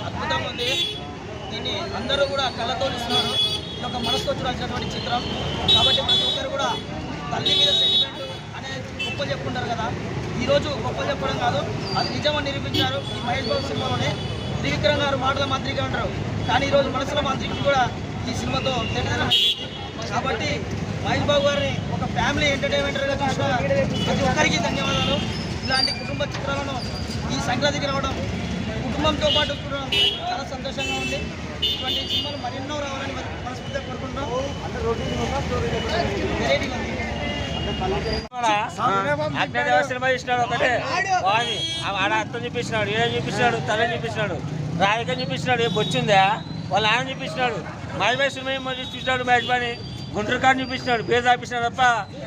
అద్భుతంగా ఉంది. దీన్ని అందరూ కూడా కళ్ళతో ఇస్తున్నారు. ఇది ఒక మనసుతో చూడాల్సినటువంటి చిత్రం కాబట్టి ప్రతి ఒక్కరు కూడా తల్లి మీద సెంటిమెంట్ అనేది గొప్పలు చెప్పుకుంటారు కదా. ఈరోజు గొప్పలు చెప్పడం కాదు, అది నిజమని నిరూపించారు ఈ మహేష్ బాబు సినిమాలోనే. త్రివిక్రమ్ గారు మాటల మంత్రిగా ఉంటారు, కానీ ఈరోజు మనసుల మంత్రికి కూడా ఈ సినిమాతో తెలియదు. కాబట్టి మహేష్ బాబు గారిని ఒక ఫ్యామిలీ ఎంటర్టైన్మెంటర్గా చూసిన ప్రతి ఒక్కరికి ధన్యవాదాలు. ఇలాంటి కుటుంబ చిత్రాలను ఈ సంక్రాంతికి రావడం కుటుంబంతో పాటు కూడా చాలా సంతోషంగా ఉంది. ఇటువంటి సినిమాలు మరెన్నో రావాలని మనస్ఫూర్తిగా కోరుకుంటున్నాం. వెరైటీగా ఉంది. అగ్నిదేవ సినిమా చూసినాడు ఒకటే బాగుంది. ఆడ అర్థం చూపించినాడు, ఏం చూపించినాడు, తలని చూపించినాడు, రాయకం చూపించినాడు, ఏ బొచ్చుందా వాళ్ళ ఆయన చూపించినాడు. మహేష్ బాబు సినిమా చూపించినాడు, మహేష్ బాబుని గుంటూరు కాడ చూపించినాడు, పేరు చూపించినాడు తప్ప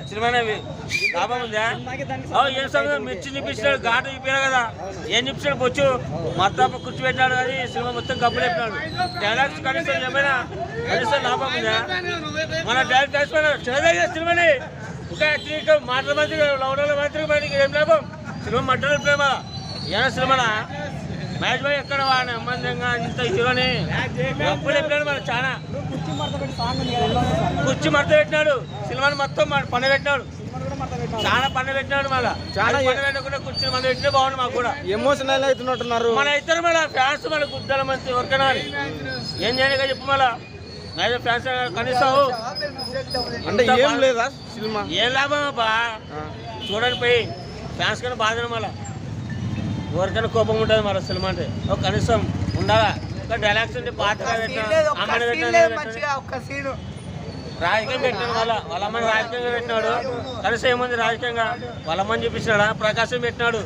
సినిమానే లాభం ఉందా? ఏం సమయం మిర్చి చూపించినాడు, ఘాటు చూపించాడు కదా, ఏం చూపించాడు బొచ్చు మొత్తం కూర్చోబెట్టినాడు. కానీ సినిమా మొత్తం గబ్బు లేపినాడు. డైలాగ్స్ కనీసం ఏమైనా కనీసం లాభం ఉందా? మన డైరెక్ట్ కలిసిపోయినాడు చిన్నదే సినిమాని. ఇంకా మాటల మంత్రి లవడల మంత్రికి ఏం లాభం? సినిమా మట్టల ప్రేమ ఏమైనా సినిమానా? మహేష్ బాబు ఎక్కడ వాడిన అమ్మందంగా ఇంత హీరోని గబ్బు లేపినాడు. మన చాలా కుర్చీ మడత పెట్టినాడు, సినిమాని మొత్తం పండ పెట్టినాడు, చాలా పండ పెట్టినాడు. మళ్ళీ చాలా పండ పెట్టకుండా కుర్చీని మంది పెట్టినా బాగుంది. మాకు కూడా ఎమోషనల్ అవుతున్నట్టున్నారు మన ఇద్దరు. మళ్ళీ ఫ్యాన్స్ మళ్ళీ గుద్దల మంచి ఎవరికైనా ఏం చేయలేక చెప్పు. మళ్ళీ మహేష్ ఫ్యాన్స్ కనీసం అంటే ఏం లేదా సినిమా? ఏం లాభం అబ్బా చూడండి పోయి ఫ్యాన్స్ కన్నా బాధ. మళ్ళీ ఎవరికైనా కోపం ఉంటుంది మన సినిమా అంటే. ఒక కనీసం ఉండాలా, ఒక డైలాగ్స్ ఉంటే పాతగా పెట్టినాడు, అమ్మని పెట్టినాడు, రాజకీయం పెట్టినాడు, వాళ్ళ అమ్మని రాజకీయంగా పెట్టినాడు. కనీసం ఏముంది రాజకీయంగా? వాళ్ళ అమ్మని చూపించినాడా? ప్రకాశం పెట్టినాడు,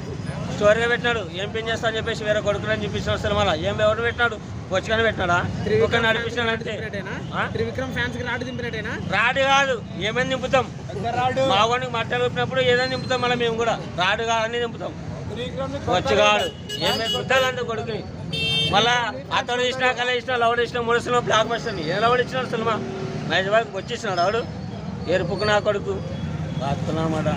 స్టోరీగా పెట్టినాడు, ఏం పెన్ చేస్తా అని చెప్పేసి వేరే కొడుకుని చూపించినాడు సినిమాలో. ఏం ఎవరు పెట్టినాడు? వచ్చుకొని పెట్టినాడా? ఒక నడిపించినాడు అంటే రాడు కాదు, ఏమైనా నింపుతాం. మా వాడికి మట్టలు ఊపినప్పుడు ఏదైనా నింపుతాం. మళ్ళీ మేము కూడా రాడు కాదు అన్నీ నింపుతాం. వచ్చుగాడు ఏమైనా గుద్దాలంటే కొడుకుని. మళ్ళా అతడు ఇచ్చినా కళ ఇచ్చినా లవడ్ ఇచ్చినా మూడు సినిమా బ్లాక్ బస్టర్ ఏ లవడ్ ఇచ్చినాడు సినిమా మహేష్ బాబుకి వచ్చేసినాడు. ఆవిడు ఎరుపుకు నా కొడుకు బాగుతున్నా అన్నమాట.